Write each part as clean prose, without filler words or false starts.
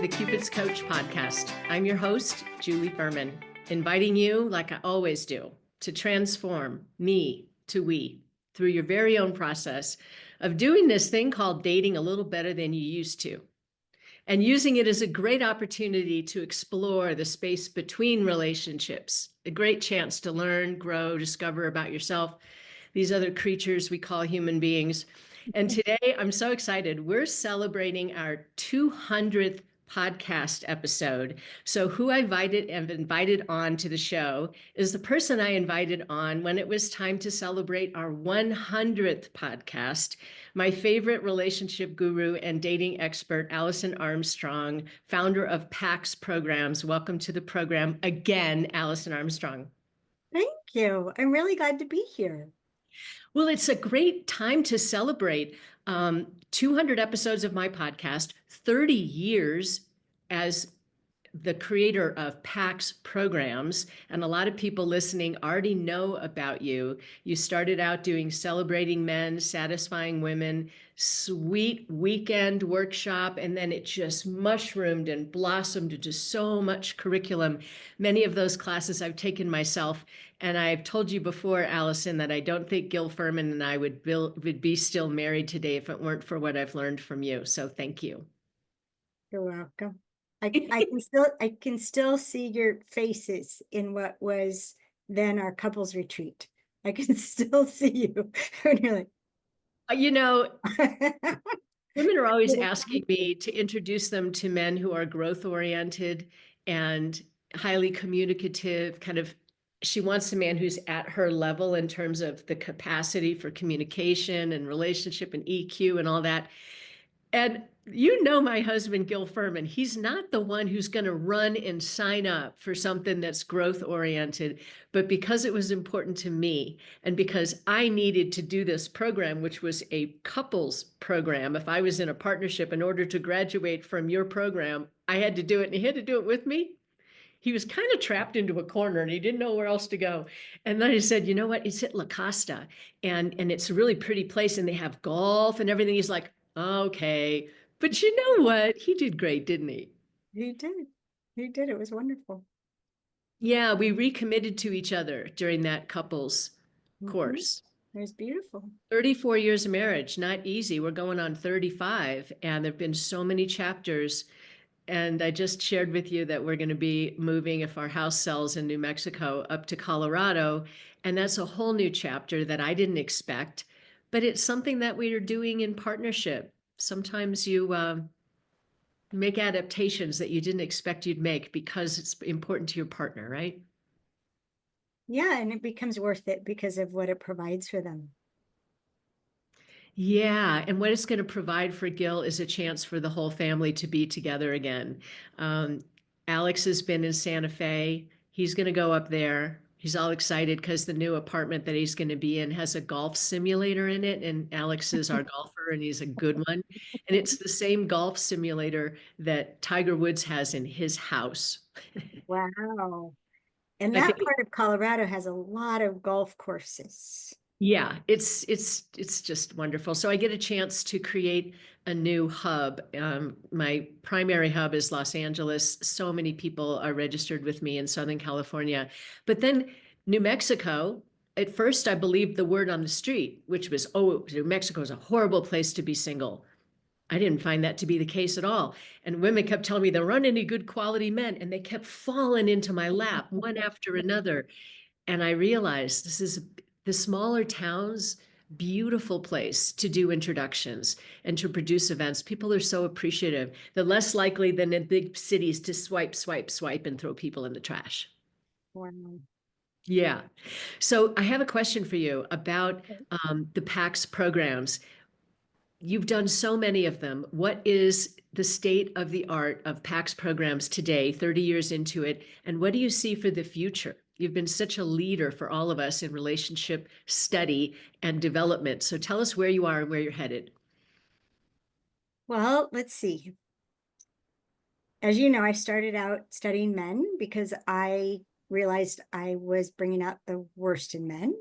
the Cupid's Coach podcast. I'm your host, Julie Ferman, inviting you, like I always do, to transform me to we through your very own process of doing this thing called dating a little better than you used to, and using it as a great opportunity to explore the space between relationships, a great chance to learn, grow, discover about yourself, these other creatures we call human beings. And today I'm so excited. We're celebrating our 200th podcast episode. So who I've invited on to the show is the person I invited on when it was time to celebrate our 100th podcast, my favorite relationship guru and dating expert, Alison Armstrong, founder of PAX Programs. Welcome to the program again, Alison Armstrong. Thank you. I'm really glad to be here. Well, it's a great time to celebrate 200 episodes of my podcast, 30 years as the creator of PAX Programs. And a lot of people listening already know about you. You started out doing Celebrating Men, Satisfying Women, sweet weekend workshop, and then it just mushroomed and blossomed into so much curriculum. Many of those classes I've taken myself. And I've told you before, Alison, that I don't think Gil Ferman and I would be still married today if it weren't for what I've learned from you. So thank you. You're welcome. I can still see your faces in what was then our couples retreat. I can still see you. And you're like, You know, women are always asking me to introduce them to men who are growth oriented and highly communicative. She wants a man who's at her level in terms of the capacity for communication and relationship and EQ and all that. And you know my husband, Gil Ferman, he's not the one who's going to run and sign up for something that's growth oriented. But because it was important to me and because I needed to do this program, which was a couples program, if I was in a partnership, in order to graduate from your program, I had to do it, and he had to do it with me. He was kind of trapped into a corner and he didn't know where else to go. And then I said, you know what? It's at La Costa and it's a really pretty place and they have golf and everything. He's like, okay. But you know what? He did great, didn't he? He did. He did. It was wonderful. Yeah, we recommitted to each other during that couples course. It was beautiful. 34 years of marriage, not easy. We're going on 35, and there've been so many chapters. And I just shared with you that we're going to be moving, if our house sells in New Mexico, up to Colorado. And that's a whole new chapter that I didn't expect, but it's something that we are doing in partnership. Sometimes you make adaptations that you didn't expect you'd make because it's important to your partner, right? Yeah, and it becomes worth it because of what it provides for them. Yeah, and what it's going to provide for Gil is a chance for the whole family to be together again. Alex has been in Santa Fe. He's going to go up there. He's all excited because the new apartment that he's going to be in has a golf simulator in it. And Alex is our golfer, and he's a good one. And it's the same golf simulator that Tiger Woods has in his house. Wow. And that part of Colorado has a lot of golf courses. Yeah, it's just wonderful. So I get a chance to create a new hub. My primary hub is Los Angeles. So many people are registered with me in Southern California. But then New Mexico, at first I believed the word on the street, which was, oh, New Mexico is a horrible place to be single. I didn't find that to be the case at all. And women kept telling me there aren't any good quality men, and they kept falling into my lap one after another. And I realized this is the smaller towns, beautiful place to do introductions and to produce events. People are so appreciative. They're less likely than in big cities to swipe, and throw people in the trash. Wow. Yeah. So I have a question for you about the PAX programs. You've done so many of them. What is the state of the art of PAX programs today, 30 years into it? And what do you see for the future? You've been such a leader for all of us in relationship study and development. So tell us where you are and where you're headed. Well, let's see. As you know, I started out studying men because I realized I was bringing out the worst in men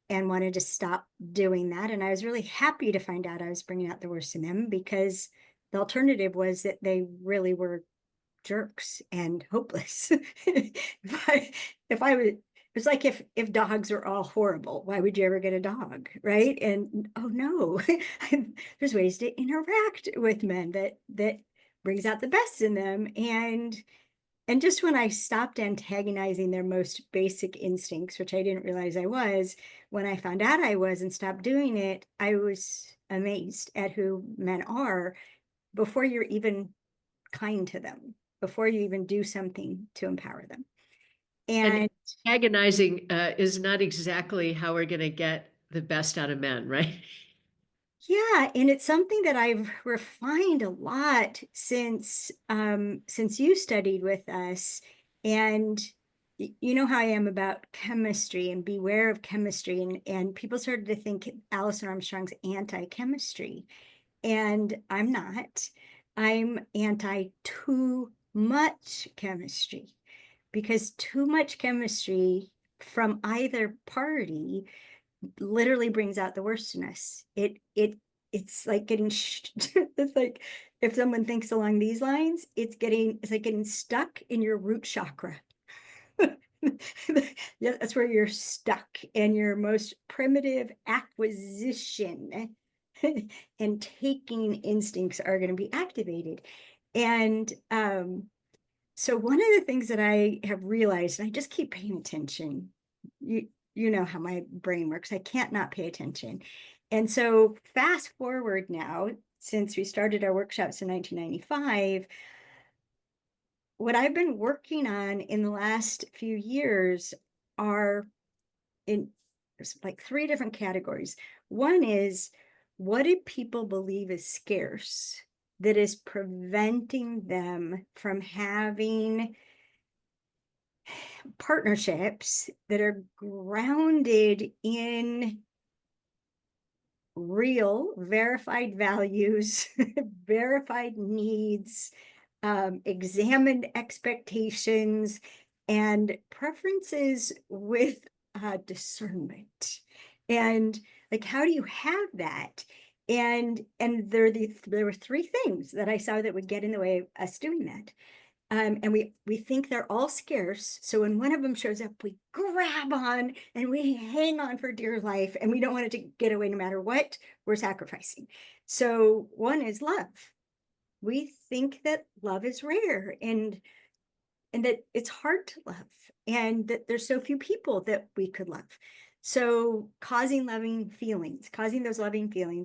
and wanted to stop doing that. And I was really happy to find out I was bringing out the worst in them because the alternative was that they really were jerks and hopeless. If I was, it's like if dogs are all horrible, why would you ever get a dog, right? And oh no, there's ways to interact with men that brings out the best in them. And just when I stopped antagonizing their most basic instincts, which I didn't realize I was, when I found out I was and stopped doing it, I was amazed at who men are before you're even kind to them, before you even do something to empower them. And And agonizing is not exactly how we're going to get the best out of men, right? yeah, and it's something that I've refined a lot since you studied with us. And you know how I am about chemistry and beware of chemistry. And people started to think Alison Armstrong's anti-chemistry. And I'm not. I'm anti too much chemistry, because too much chemistry from either party literally brings out the worst in us. It's like getting it's like if someone thinks along these lines, it's like getting stuck in your root chakra. Yeah, that's where you're stuck, and your most primitive acquisition and taking instincts are going to be activated. And so one of the things that I have realized, and I just keep paying attention, you know how my brain works. I can't not pay attention. And so fast forward now, since we started our workshops in 1995, what I've been working on in the last few years are in like three different categories. One is, what do people believe is scarce that is preventing them from having partnerships that are grounded in real, verified values, verified needs, examined expectations, and preferences with discernment. And like, how do you have that? And there were three things that I saw that would get in the way of us doing that. And we think they're all scarce. So when one of them shows up, we grab on and we hang on for dear life, and we don't want it to get away no matter what. We're sacrificing. So one is love. We think that love is rare, and that it's hard to love, and that there's so few people that we could love. So causing those loving feelings,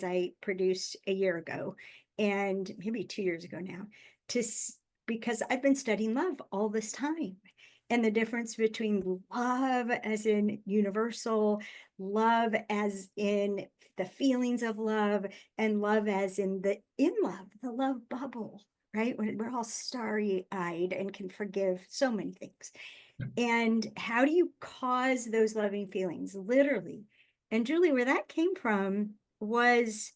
I produced a year ago, and maybe 2 years ago now, to because I've been studying love all this time, and the difference between love as in universal, love as in the feelings of love, and love as in the love bubble, right? When we're all starry-eyed and can forgive so many things. And how do you cause those loving feelings? Literally. And Julie, where that came from was,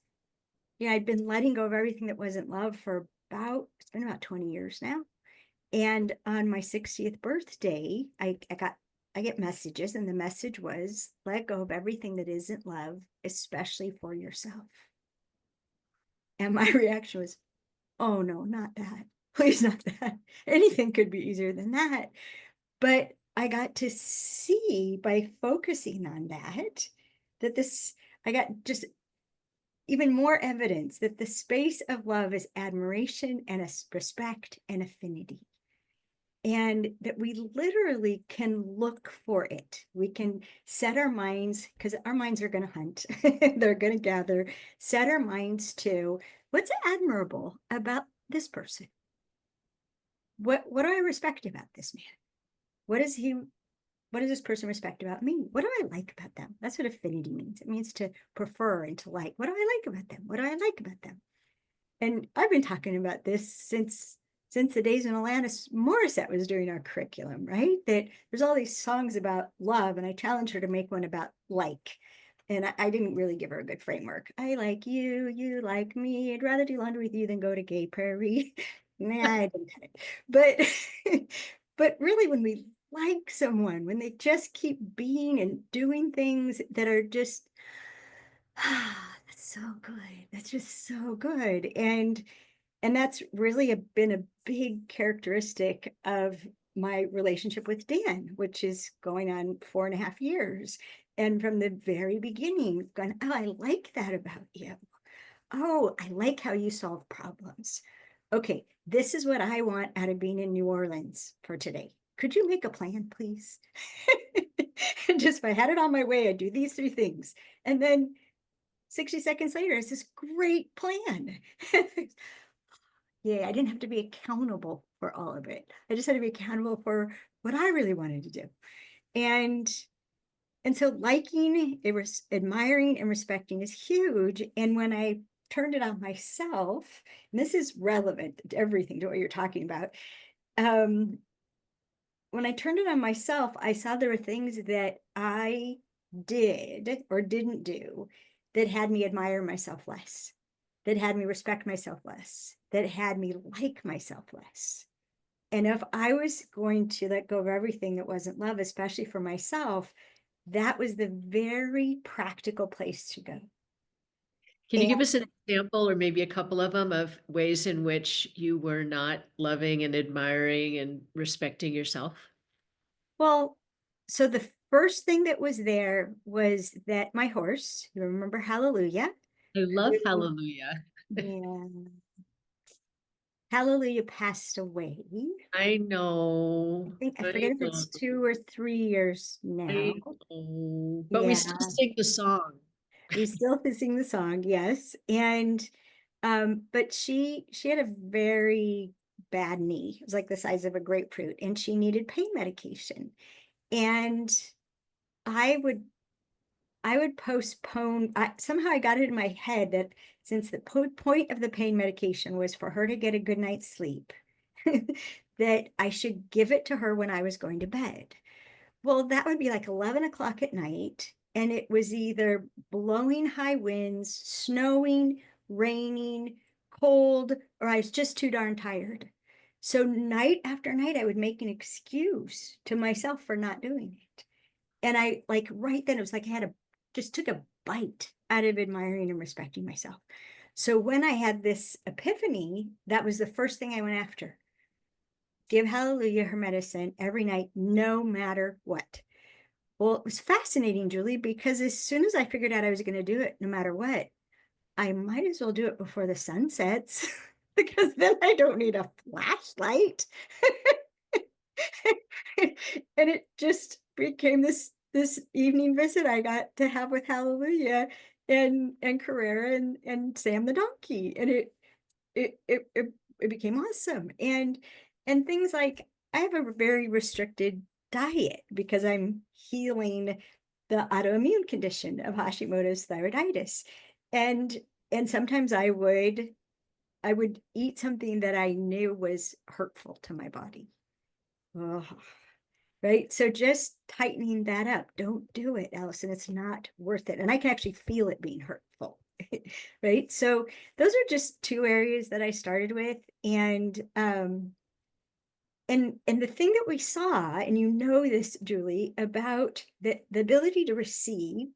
I'd been letting go of everything that wasn't love for it's been about 20 years now. And on my 60th birthday, I get messages, and the message was, let go of everything that isn't love, especially for yourself. And my reaction was, oh no, not that. Please, not that. Anything could be easier than that. But I got to see by focusing on that, I got just even more evidence that the space of love is admiration and respect and affinity. And that we literally can look for it. We can set our minds, because our minds are going to hunt, they're going to gather, set our minds to what's admirable about this person. What do I respect about this man? What does this person respect about me? What do I like about them? That's what affinity means. It means to prefer and to like. What do I like about them? What do I like about them? And I've been talking about this since the days when Alanis Morissette was doing our curriculum, right? That there's all these songs about love, and I challenged her to make one about like. And I didn't really give her a good framework. I like you, you like me. I'd rather do laundry with you than go to Gay Prairie. Nah, I didn't cut it. But but really, when we like someone, when they just keep being and doing things that are just, that's so good. That's just so good. And that's really been a big characteristic of my relationship with Dan, which is going on 4.5 years. And from the very beginning, going, oh, I like that about you. Oh, I like how you solve problems. Okay, this is what I want out of being in New Orleans for today. Could you make a plan, please? And just if I had it on my way, I'd do these 3 things. And then 60 seconds later, it's this great plan. Yeah, I didn't have to be accountable for all of it. I just had to be accountable for what I really wanted to do. And so liking, admiring, and respecting is huge. And when I turned it on myself, and this is relevant to everything to what you're talking about. When I turned it on myself, I saw there were things that I did or didn't do that had me admire myself less, that had me respect myself less, that had me like myself less. And if I was going to let go of everything that wasn't love, especially for myself, that was the very practical place to go. Can you And give us an example or maybe a couple of them of ways in which you were not loving and admiring and respecting yourself? well, so the first thing that was there was that my horse, you remember Hallelujah? I love who- Hallelujah. Yeah. Hallelujah passed away. I know. I I forget if know. it's 2 or 3 years I now. know. But we still Yeah, sing the song. we still sing the song, yes. And but she had a very bad knee. It was like the size of a grapefruit, and she needed pain medication. And I would postpone. Somehow I got it in my head that since the point of the pain medication was for her to get a good night's sleep, that I should give it to her when I was going to bed. Well, that would be like 11 o'clock at night, and it was either blowing high winds, snowing, raining, cold, or I was just too darn tired. So night after night, I would make an excuse to myself for not doing it. And I like right then, it was like I just took a bite out of admiring and respecting myself. So when I had this epiphany, that was the first thing I went after. Give Hallelujah her medicine every night, no matter what. Well, it was fascinating, Julie, because as soon as I figured out I was going to do it, no matter what, I might as well do it before the sun sets because then I don't need a flashlight. And it just became this evening visit I got to have with Hallelujah and Carrera and Sam the donkey. And it became awesome. And things like I have a very restricted diet because I'm healing the autoimmune condition of Hashimoto's thyroiditis. And sometimes I would eat something that I knew was hurtful to my body. Oh, right. So just tightening that up. Don't do it, Alison. It's not worth it. And I can actually feel it being hurtful. Right. So those are just 2 areas that I started with. And the thing that we saw, and you know this, Julie, about the ability to receive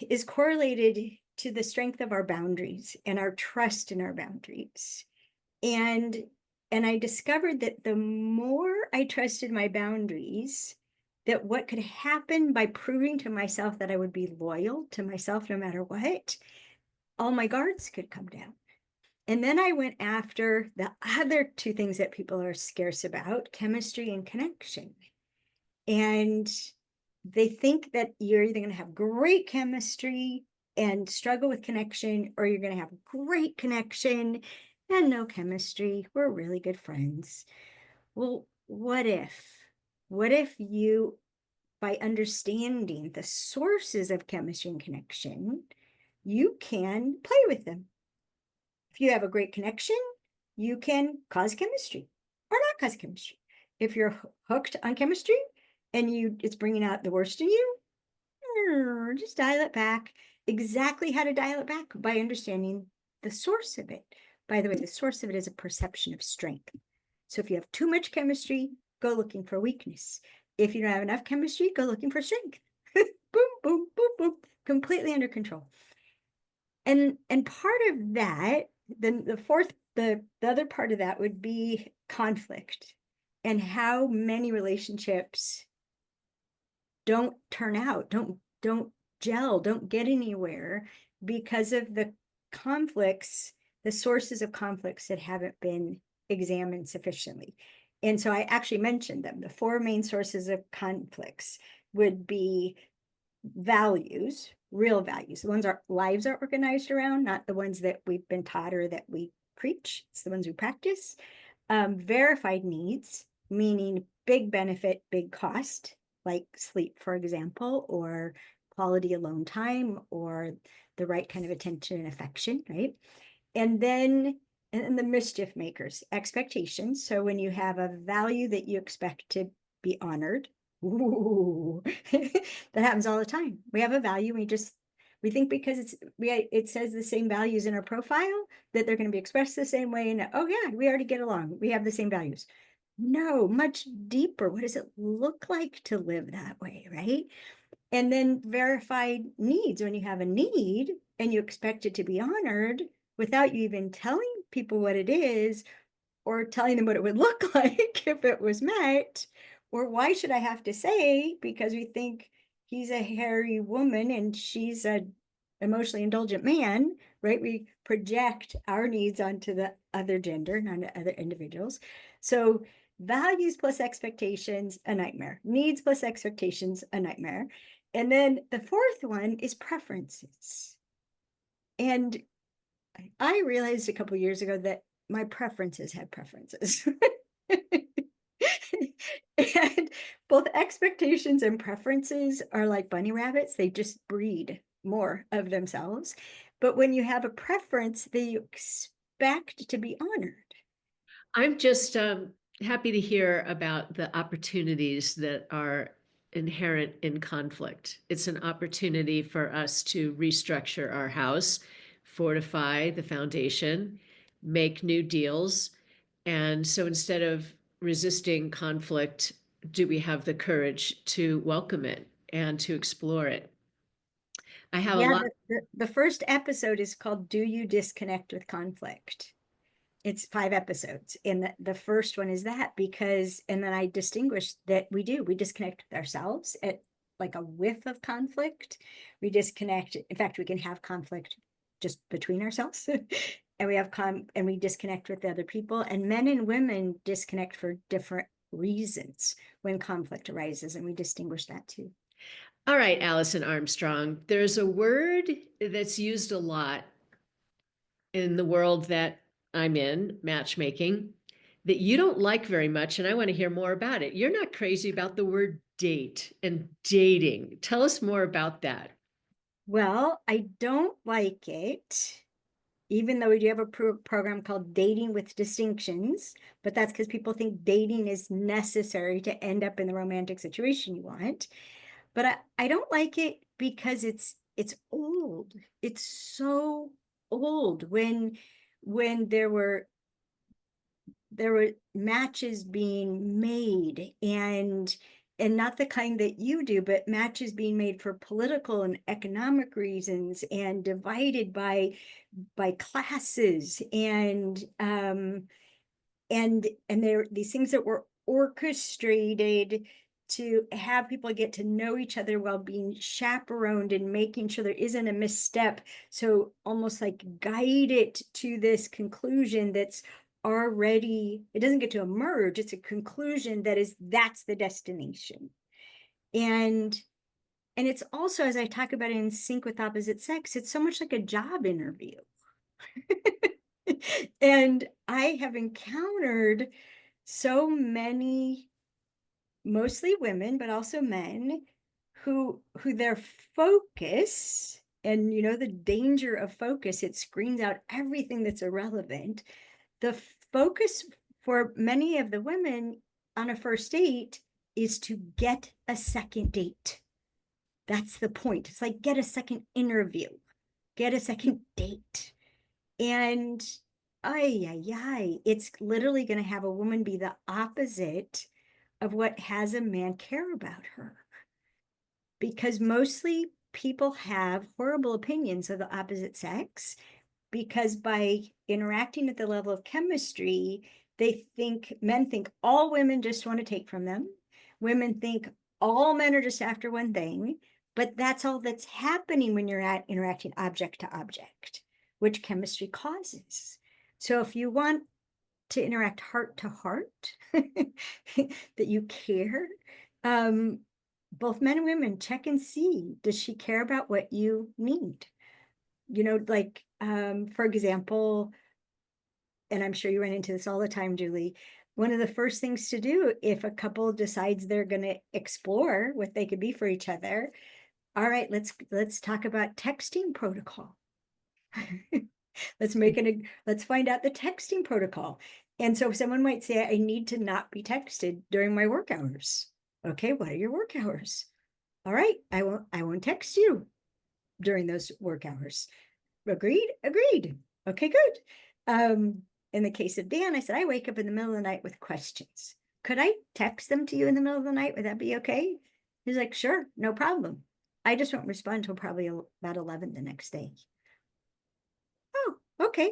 is correlated to the strength of our boundaries and our trust in our boundaries. And I discovered that the more I trusted my boundaries, that what could happen by proving to myself that I would be loyal to myself no matter what, all my guards could come down. And then I went after the other 2 things that people are scarce about, chemistry and connection. And they think that you're either going to have great chemistry and struggle with connection, or you're going to have great connection and no chemistry. We're really good friends. Well, what if you, by understanding the sources of chemistry and connection, you can play with them? If you have a great connection, you can cause chemistry or not cause chemistry. If you're hooked on chemistry and it's bringing out the worst in you, just dial it back. Exactly how to dial it back by understanding the source of it. By the way, the source of it is a perception of strength. So if you have too much chemistry, go looking for weakness. If you don't have enough chemistry, go looking for strength. Boom, boom, boom, boom, completely under control. And part of that then the other part of that would be conflict, and how many relationships don't turn out, don't gel, don't get anywhere because of the conflicts, the sources of conflicts that haven't been examined sufficiently. And so I actually mentioned them. The four main sources of conflicts would be values, real values, the ones our lives are organized around, not the ones that we've been taught or that we preach. It's the ones we practice. Verified needs, meaning big benefit, big cost, like sleep, for example, or quality alone time, or the right kind of attention and affection, right? And then the mischief makers, expectations. So when you have a value that you expect to be honored, ooh, that happens all the time. We have a value, we think because it says the same values in our profile that they're going to be expressed the same way. And oh yeah, we already get along. We have the same values. No, much deeper. What does it look like to live that way, right? And then verified needs. When you have a need and you expect it to be honored without you even telling people what it is or telling them what it would look like if it was met, or why should I have to say, because we think he's a hairy woman and she's a emotionally indulgent man, right? We project our needs onto the other gender, not onto other individuals. So values plus expectations, a nightmare. Needs plus expectations, a nightmare. And then the fourth one is preferences. And I realized a couple of years ago that my preferences had preferences. And both expectations and preferences are like bunny rabbits. They just breed more of themselves. But when you have a preference, they expect to be honored. I'm just happy to hear about the opportunities that are inherent in conflict. It's an opportunity for us to restructure our house, fortify the foundation, make new deals. And so instead of resisting conflict, do we have the courage to welcome it and to explore it? I have a Yeah, lot. the first episode is called Do You Disconnect with Conflict? It's 5 episodes. And the first one is that because, and then I distinguish that we disconnect with ourselves at like a whiff of conflict. We disconnect. In fact, we can have conflict just between ourselves. And we disconnect with the other people. And men and women disconnect for different reasons when conflict arises. And we distinguish that too. All right, Alison Armstrong, there's a word that's used a lot in the world that I'm in, matchmaking, that you don't like very much, and I want to hear more about it. You're not crazy about the word date and dating. Tell us more about that. Well, I don't like it, even though we do have a program called Dating with Distinctions, but that's because people think dating is necessary to end up in the romantic situation you want. But I don't like it because it's old. It's so old. When there were matches being made, and not the kind that you do, but matches being made for political and economic reasons and divided by classes, and there these things that were orchestrated to have people get to know each other while being chaperoned and making sure there isn't a misstep, so almost like guide it to this conclusion that's already, it doesn't get to emerge, it's a conclusion that's the destination. And it's also, as I talk about it in Sync with Opposite Sex, it's so much like a job interview. And I have encountered so many, mostly women, but also men, who their focus, and the danger of focus, it screens out everything that's irrelevant. The focus for many of the women on a first date is to get a second date. That's the point. It's like get a second interview, get a second date. And it's literally going to have a woman be the opposite of what has a man care about her. Because mostly people have horrible opinions of the opposite sex, because by interacting at the level of chemistry, men think all women just want to take from them. Women think all men are just after one thing, but that's all that's happening when you're interacting object to object, which chemistry causes. So if you want to interact heart to heart, that you care, both men and women, check and see, does she care about what you need? Like, for example, and I'm sure you run into this all the time, Julie, one of the first things to do if a couple decides they're going to explore what they could be for each other, all right, let's talk about texting protocol. Let's find out the texting protocol. And so someone might say, I need to not be texted during my work hours. Okay, what are your work hours? All right, I won't text you during those work hours. Agreed? Okay, good. In the case of Dan, I said, I wake up in the middle of the night with questions. Could I text them to you in the middle of the night? Would that be okay? He's like, sure, no problem. I just won't respond until probably about 11 the next day. Oh, okay.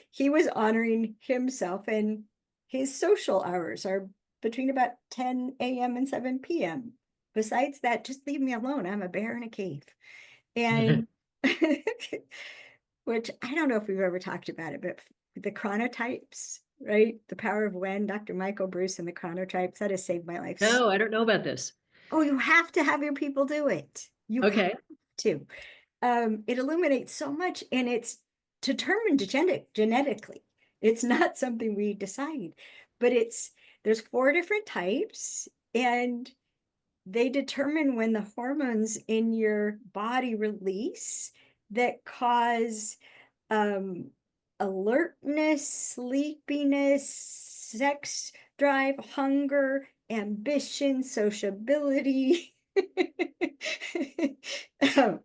He was honoring himself, and his social hours are between about 10 a.m. and 7 p.m. Besides that, just leave me alone. I'm a bear in a cave. And which I don't know if we've ever talked about it, but the chronotypes, right? The Power of When, Dr. Michael Bruce and the chronotypes, that has saved my life. No, I don't know about this. Oh, you have to have your people do it. You Okay. have to. It illuminates so much, and it's determined genetically. It's not something we decide, but there's 4 different types, and they determine when the hormones in your body release that cause alertness, sleepiness, sex drive, hunger, ambition, sociability,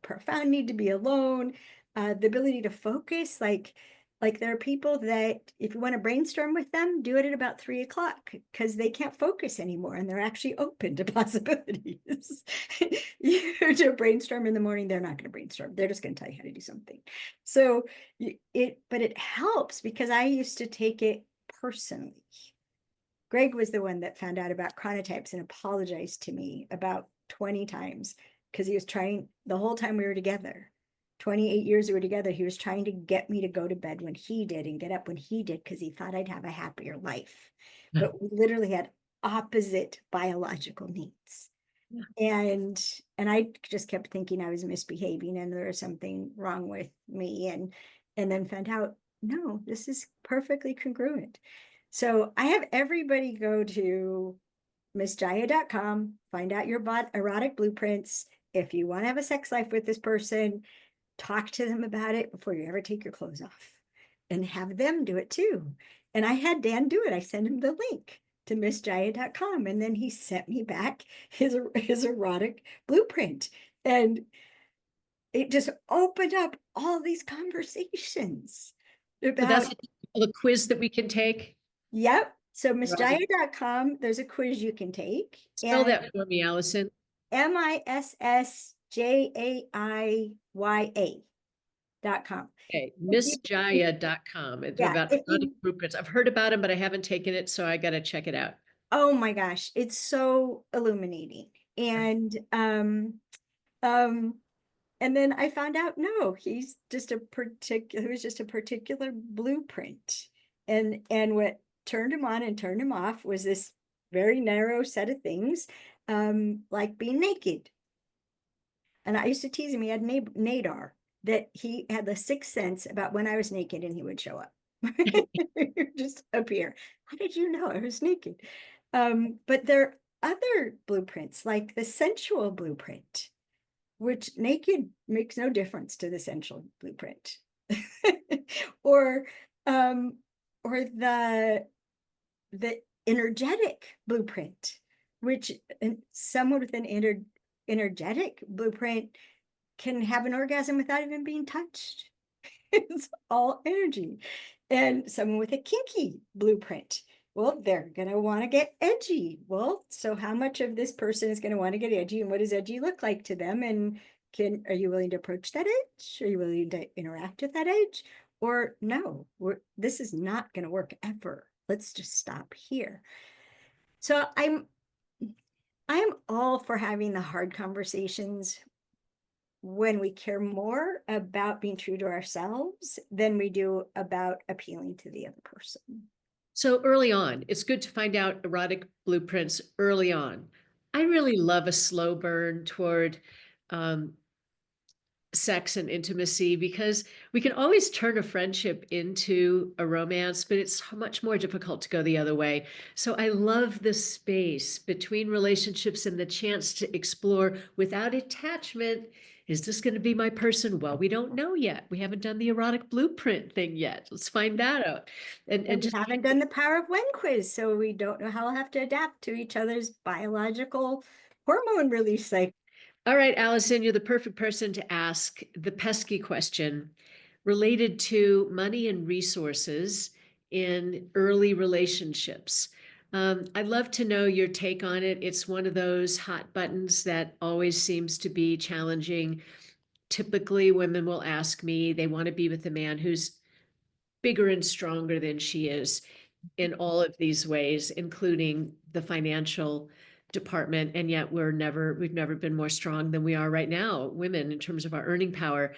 profound need to be alone, the ability to focus. Like there are people that if you want to brainstorm with them, do it at about 3 o'clock because they can't focus anymore and they're actually open to possibilities. You to brainstorm in the morning, they're not going to brainstorm. They're just going to tell you how to do something. So but it helps because I used to take it personally. Greg was the one that found out about chronotypes and apologized to me about 20 times because he was trying the whole time we were together. 28 years we were together, he was trying to get me to go to bed when he did and get up when he did because he thought I'd have a happier life. But we literally had opposite biological needs. And I just kept thinking I was misbehaving and there was something wrong with me, and then found out, no, this is perfectly congruent. So I have everybody go to MissJaya.com, find out your erotic blueprints. If you want to have a sex life with this person, talk to them about it before you ever take your clothes off and have them do it too. And I had Dan do it. I sent him the link to MissJaya.com, and then he sent me back his erotic blueprint. And it just opened up all these conversations about. So that's the quiz that we can take. Yep. So MissJaya.com, there's a quiz you can take. Spell that for me, Allison. MissJaya.com. Okay, MissJaya.com. It's about blueprints. I've heard about them, but I haven't taken it, so I got to check it out. Oh my gosh, it's so illuminating. And then I found out, no, he's just a particular blueprint. And what turned him on and turned him off was this very narrow set of things, like being naked. And I used to tease him, he had nadar, that he had the sixth sense about when I was naked and he would show up. Just appear. How did you know I was naked? But there are other blueprints, like the sensual blueprint, which naked makes no difference to the sensual blueprint. or the energetic blueprint, which someone with an energetic blueprint can have an orgasm without even being touched. It's all energy. And someone with a kinky blueprint, well, they're going to want to get edgy. Well, so how much of this person is going to want to get edgy, and what does edgy look like to them? And are you willing to approach that edge? Are you willing to interact with that edge? Or no, this is not going to work ever. Let's just stop here. So I'm all for having the hard conversations when we care more about being true to ourselves than we do about appealing to the other person. So early on, it's good to find out erotic blueprints early on. I really love a slow burn toward sex and intimacy, because we can always turn a friendship into a romance, but it's much more difficult to go the other way. So I love the space between relationships and the chance to explore without attachment. Is this going to be my person? Well, we don't know yet. We haven't done the erotic blueprint thing yet. Let's find that out. And just haven't done the power of when quiz, so we don't know how we'll have to adapt to each other's biological hormone release cycle. All right, Alison, you're the perfect person to ask the pesky question related to money and resources in early relationships. I'd love to know your take on it. It's one of those hot buttons that always seems to be challenging. Typically, women will ask me, they want to be with a man who's bigger and stronger than she is in all of these ways, including the financial department. And yet we've never been more strong than we are right now, women, in terms of our earning power.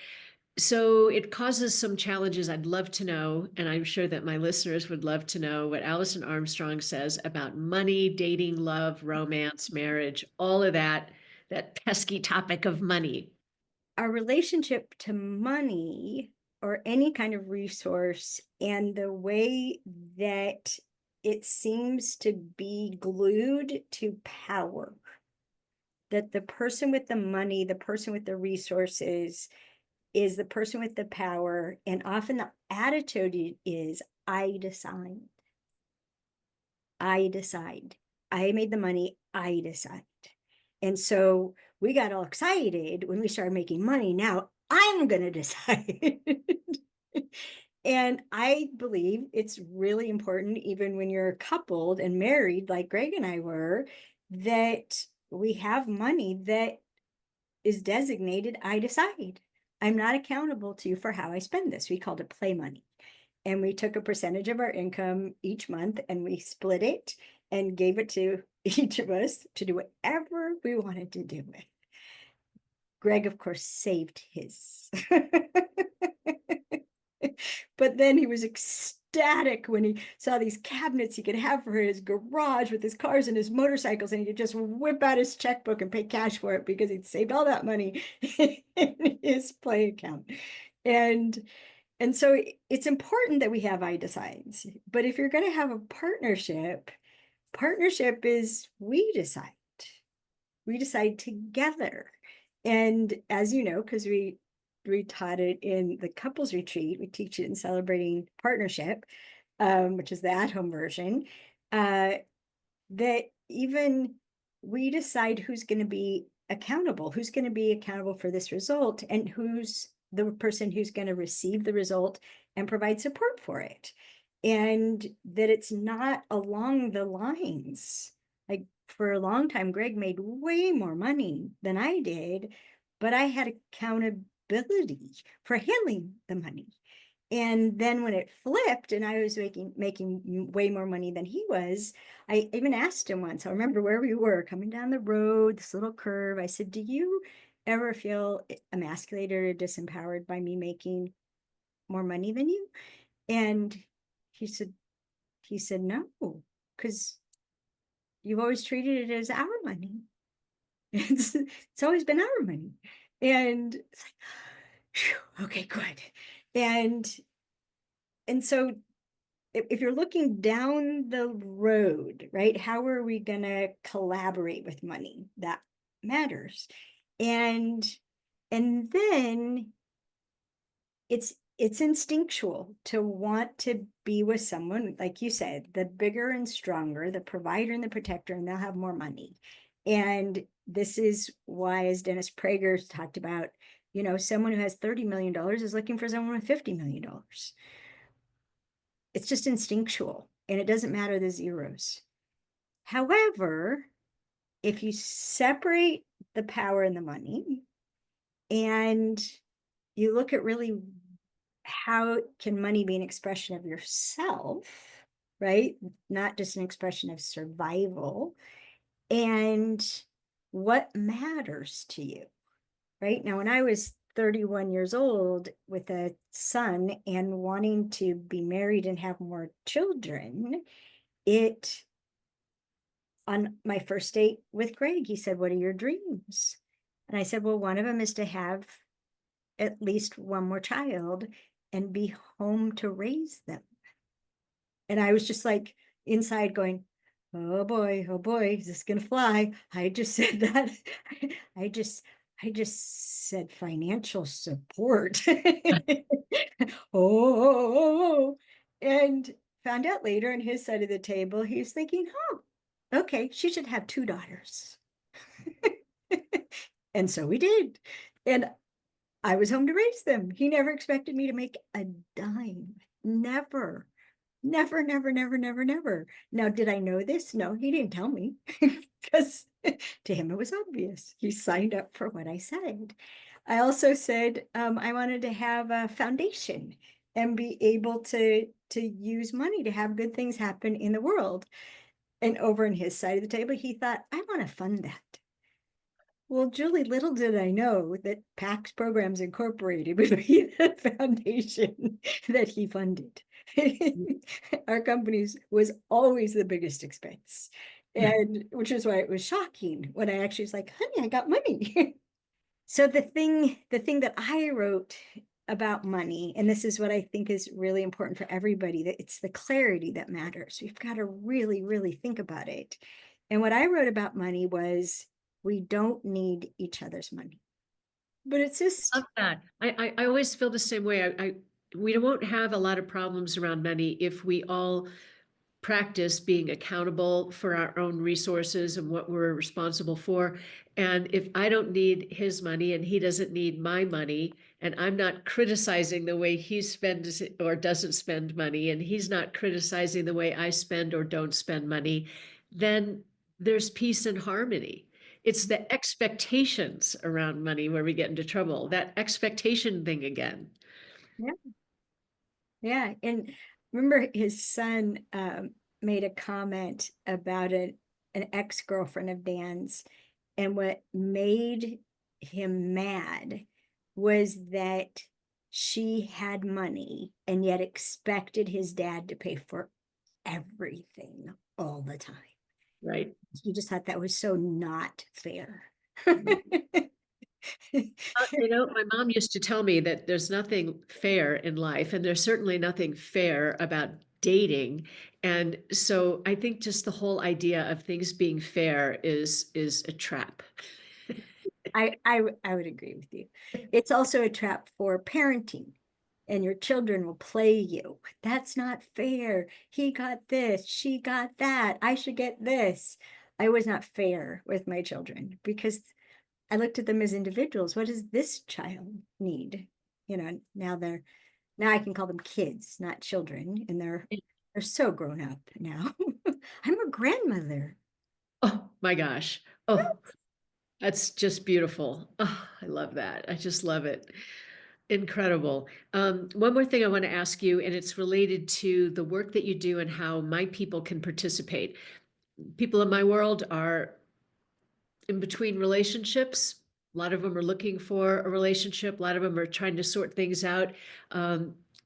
So it causes some challenges. I'd love to know, and I'm sure that my listeners would love to know, what Alison Armstrong says about money, dating, love, romance, marriage, all of that pesky topic of money. Our relationship to money or any kind of resource, and the way that it seems to be glued to power, that the person with the money, the person with the resources, is the person with the power. And often the attitude is, I decide. I decide. I made the money, I decide. And so we got all excited when we started making money. Now I'm going to decide. And I believe it's really important, even when you're coupled and married, like Greg and I were, that we have money that is designated, I decide. I'm not accountable to you for how I spend this. We called it play money. And we took a percentage of our income each month and we split it and gave it to each of us to do whatever we wanted to do with. Greg, of course, saved his. But then he was ecstatic when he saw these cabinets he could have for his garage with his cars and his motorcycles, and he could just whip out his checkbook and pay cash for it because he'd saved all that money in his play account. And so it's important that we have I decides. But if you're going to have a partnership is we decide. We decide together. And as you know, because we taught it in the couples retreat, we teach it in Celebrating Partnership, which is the at-home version, that even we decide who's going to be accountable for this result, and who's the person who's going to receive the result and provide support for it. And that it's not along the lines, like for a long time, Greg made way more money than I did, but I had accountability for handling the money. And then when it flipped and I was making way more money than he was, I even asked him once, I remember where we were coming down the road, this little curve. I said, do you ever feel emasculated or disempowered by me making more money than you? And he said, no, because you've always treated it as our money. It's always been our money. And it's like, phew, okay, good. And so if you're looking down the road, right, how are we going to collaborate with money? That matters. And then it's instinctual to want to be with someone, like you said, the bigger and stronger, the provider and the protector, and they'll have more money. And this is why, as Dennis Prager talked about, someone who has $30 million is looking for someone with $50 million. It's just instinctual, and it doesn't matter the zeros. However, if you separate the power and the money, And you look at really how can money be an expression of yourself, right? Not just an expression of survival, and what matters to you, right? Now, when I was 31 years old with a son and wanting to be married and have more children, it, on my first date with Greg, he said, "What are your dreams?" And I said, "Well, one of them is to have at least one more child and be home to raise them." And I was just like inside going, oh boy, is this gonna fly? I just said that. I just I just said financial support. Oh, and found out later on his side of the table, he was thinking, oh, okay, she should have two daughters. And so we did. And I was home to raise them. He never expected me to make a dime. Never. Never, never, never, never, never. Now, did I know this? No, he didn't tell me because to him it was obvious. He signed up for what I said. I also said I wanted to have a foundation and be able to use money to have good things happen in the world. And over on his side of the table, he thought, I want to fund that. Well, Julie, little did I know that PAX Programs Incorporated would be the foundation that he funded. Our company's was always the biggest expense. And which is why it was shocking when I actually was like, honey, I got money. So the thing that I wrote about money, and this is what I think is really important for everybody, that it's the clarity that matters. We've got to really, really think about it. And what I wrote about money was we don't need each other's money. But it's just, Love that. I always feel the same way. We won't have a lot of problems around money if we all practice being accountable for our own resources and what we're responsible for. And if I don't need his money and he doesn't need my money, and I'm not criticizing the way he spends or doesn't spend money, and he's not criticizing the way I spend or don't spend money, then there's peace and harmony. It's the expectations around money where we get into trouble, that expectation thing again. yeah, yeah. And remember his son made a comment about an ex-girlfriend of Dan's. And what made him mad was that she had money and yet expected his dad to pay for everything all the time. Right. He just thought that was so not fair. My mom used to tell me that there's nothing fair in life, and there's certainly nothing fair about dating. And so I think just the whole idea of things being fair is a trap. I would agree with you. It's also a trap for parenting, and your children will play you. That's not fair. He got this, she got that. I should get this. I was not fair with my children because I looked at them as individuals. What does this child need? Now I can call them kids, not children, and they're so grown up now. I'm a grandmother. Oh my gosh. Oh, that's just beautiful. Oh, I love that. I just love it. Incredible. One more thing I want to ask you, and it's related to the work that you do and how my people can participate. People in my world are in between relationships. A lot of them are looking for a relationship. A lot of them are trying to sort things out.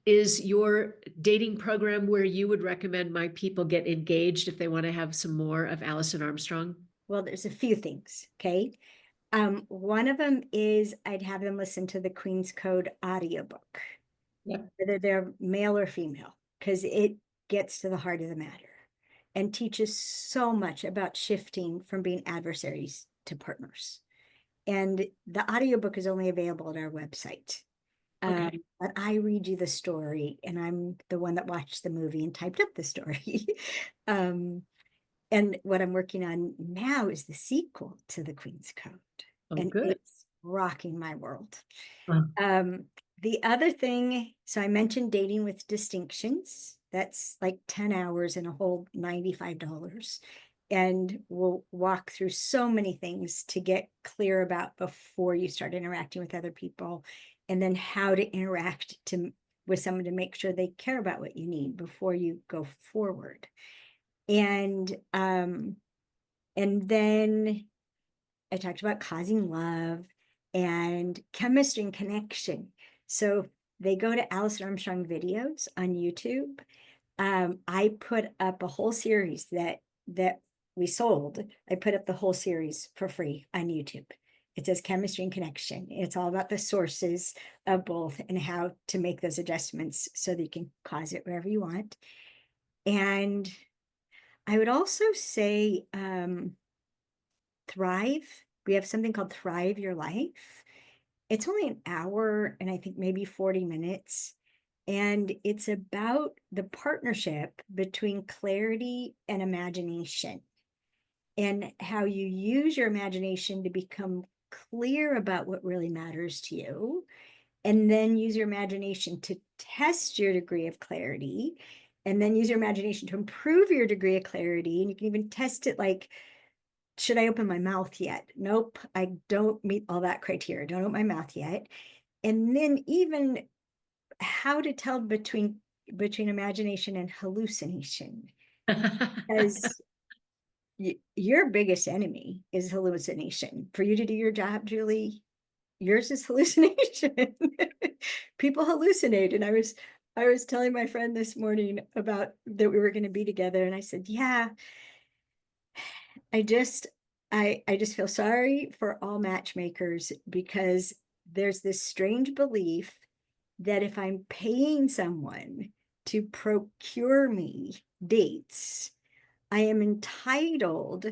Is your dating program where you would recommend my people get engaged if they want to have some more of Alison Armstrong? Well, there's a few things, okay? One of them is I'd have them listen to the Queen's Code audiobook, Yep. whether they're male or female, because it gets to the heart of the matter and teaches so much about shifting from being adversaries to partners. And the audiobook is only available at our website. Okay. But I read you the story, and I'm the one that watched the movie and typed up the story. And what I'm working on now is the sequel to the Queen's Code, Oh, and good. it's rocking my world. Uh, The other thing, so I mentioned dating with distinctions. That's like 10 hours and a whole $95. and we'll walk through so many things to get clear about before you start interacting with other people, and then how to interact with someone to make sure they care about what you need before you go forward. And then I talked about causing love and chemistry and connection. So they go to Alison Armstrong videos on YouTube. I put up a whole series that we sold. I put up the whole series for free on YouTube. It says chemistry and connection. It's all about the sources of both and how to make those adjustments so that you can cause it wherever you want. And I would also say Thrive. We have something called Thrive Your Life. It's only an hour and I think maybe 40 minutes. And it's about the partnership between clarity and imagination, and how you use your imagination to become clear about what really matters to you, and then use your imagination to test your degree of clarity, and then use your imagination to improve your degree of clarity. And you can even test it like, should I open my mouth yet? Nope, I don't meet all that criteria. Don't open my mouth yet. And then even how to tell between imagination and hallucination, because your biggest enemy is hallucination. For you to do your job, Julie, yours is hallucination. People hallucinate. And I was telling my friend this morning about that we were going to be together, and I said, yeah, I just feel sorry for all matchmakers, because there's this strange belief that if I'm paying someone to procure me dates, I am entitled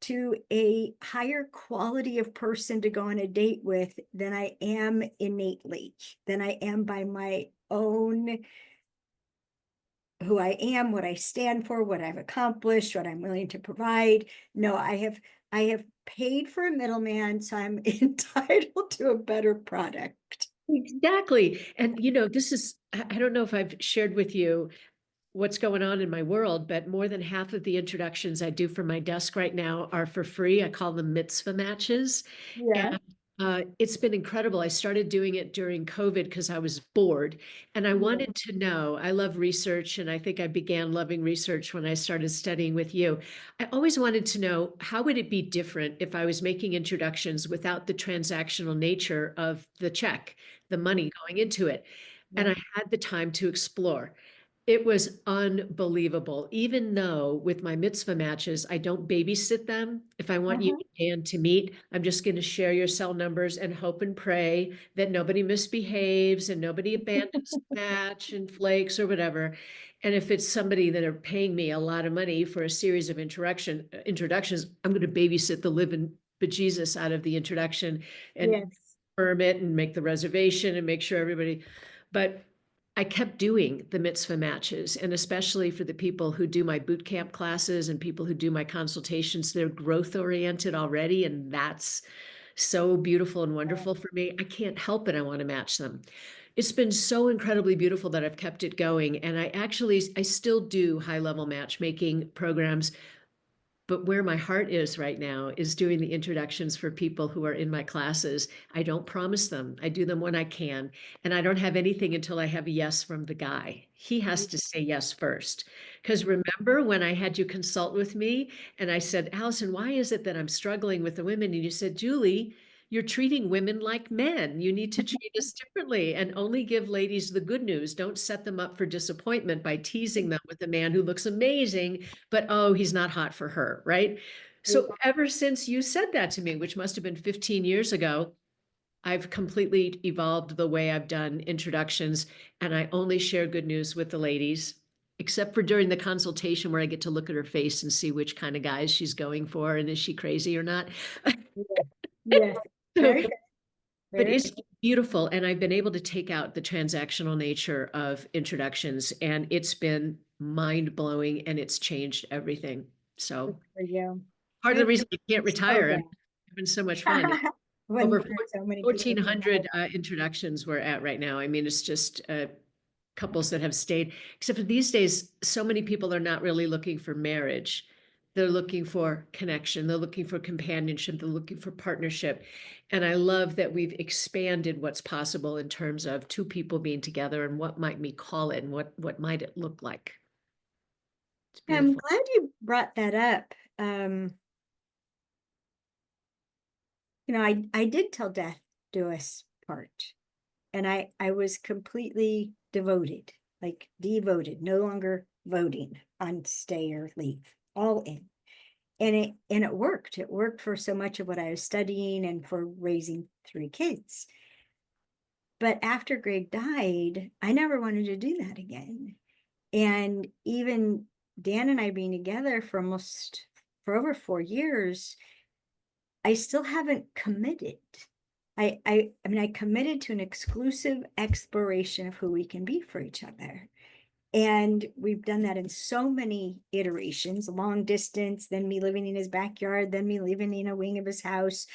to a higher quality of person to go on a date with than I am innately, than I am by my own, who I am, what I stand for, what I've accomplished, what I'm willing to provide. No, I have paid for a middleman, so I'm entitled to a better product. Exactly. And, this is, I don't know if I've shared with you what's going on in my world, but more than half of the introductions I do for my desk right now are for free. I call them mitzvah matches. Yeah. And it's been incredible. I started doing it during COVID because I was bored and I wanted to know. I love research, and I think I began loving research when I started studying with you. I always wanted to know, how would it be different if I was making introductions without the transactional nature of the check, the money going into it? And Yeah. I had the time to explore. It was unbelievable. Even though with my mitzvah matches, I don't babysit them. If I want you Uh-huh. and to meet, I'm just going to share your cell numbers and hope and pray that nobody misbehaves and nobody abandons the match and flakes or whatever. And if it's somebody that are paying me a lot of money for a series of introductions, I'm going to babysit the living bejesus out of the introduction and Yes. confirm it and make the reservation and make sure everybody. But I kept doing the mitzvah matches, and especially for the people who do my boot camp classes and people who do my consultations, they're growth oriented already. And that's so beautiful and wonderful for me. I can't help it. I want to match them. It's been so incredibly beautiful that I've kept it going. And I still do high level matchmaking programs, but where my heart is right now is doing the introductions for people who are in my classes. I don't promise them. I do them when I can. And I don't have anything until I have a yes from the guy. He has to say yes first. Because remember when I had you consult with me and I said, Alison, why is it that I'm struggling with the women? And you said, Julie, you're treating women like men. You need to treat us differently and only give ladies the good news. Don't set them up for disappointment by teasing them with a man who looks amazing, but oh, he's not hot for her, right? Yeah. So ever since you said that to me, which must have been 15 years ago, I've completely evolved the way I've done introductions, and I only share good news with the ladies, except for during the consultation where I get to look at her face and see which kind of guys she's going for and is she crazy or not. Yeah. Yes. So, Very good. but Very it's good. beautiful, and I've been able to take out the transactional nature of introductions, and it's been mind blowing, and it's changed everything. Good So for you. part of the Good for reason I can't you. So retire, good. it's been so much fun. When Over there's so many people to 1,400 help. introductions we're at right now. I mean, it's just couples that have stayed, except for these days, so many people are not really looking for marriage. They're looking for connection. They're looking for companionship. They're looking for partnership. And I love that we've expanded what's possible in terms of two people being together and what might we call it and what might it look like. It's I'm beautiful. glad you brought that up. I did tell death do us part, and I was completely devoted, like devoted, no longer voting on stay or leave, all in. And it worked. It worked for so much of what I was studying and for raising 3 kids. But after Greg died, I never wanted to do that again. And even Dan and I being together for over 4 years, I still haven't committed. I mean, I committed to an exclusive exploration of who we can be for each other. And we've done that in so many iterations, long distance, then me living in his backyard, then me living in a wing of his house,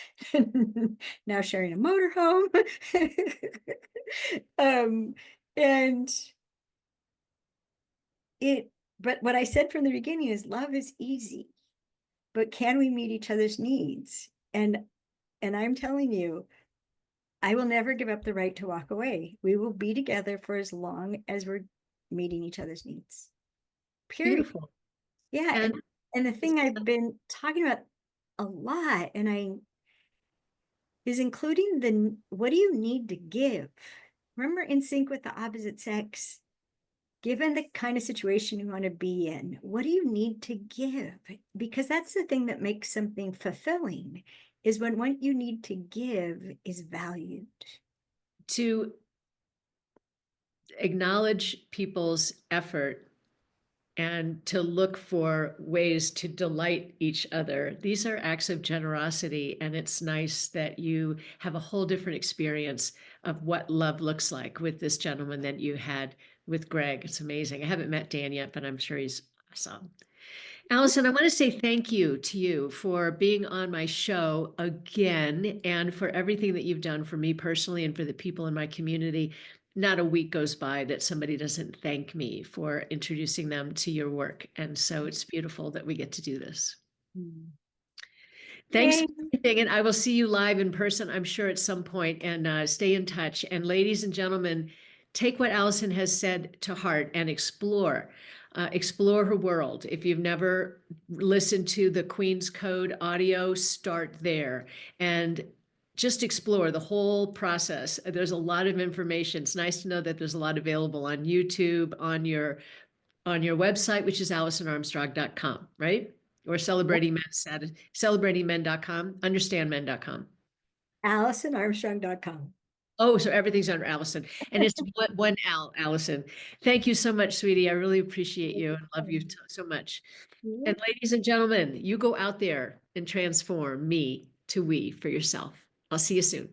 now sharing a motorhome. And but what I said from the beginning is love is easy, but can we meet each other's needs? And I'm telling you, I will never give up the right to walk away. We will be together for as long as we're meeting each other's needs. Period. Beautiful. Yeah. And the thing I've been talking about a lot, is including what do you need to give? Remember, in sync with the opposite sex, given the kind of situation you want to be in, what do you need to give? Because that's the thing that makes something fulfilling, is when what you need to give is valued. To acknowledge people's effort and to look for ways to delight each other. These are acts of generosity, and it's nice that you have a whole different experience of what love looks like with this gentleman than you had with Greg. It's amazing. I haven't met Dan yet, but I'm sure he's awesome. Alison, I want to say thank you to you for being on my show again and for everything that you've done for me personally and for the people in my community. Not a week goes by that somebody doesn't thank me for introducing them to your work. And so it's beautiful that we get to do this. Thanks for everything. And I will see you live in person, I'm sure, at some point, and stay in touch. And ladies and gentlemen, take what Alison has said to heart and explore. Explore her world. If you've never listened to the Queen's Code audio, start there and just explore the whole process. There's a lot of information. It's nice to know that there's a lot available on YouTube, on your website, which is AlisonArmstrong.com, right? Or celebratingmen.com, understandmen.com. AlisonArmstrong.com. Oh, so everything's under Alison. And it's one Al, Alison. Thank you so much, sweetie. I really appreciate you and love you so much. And ladies and gentlemen, you go out there and transform me to we for yourself. I'll see you soon.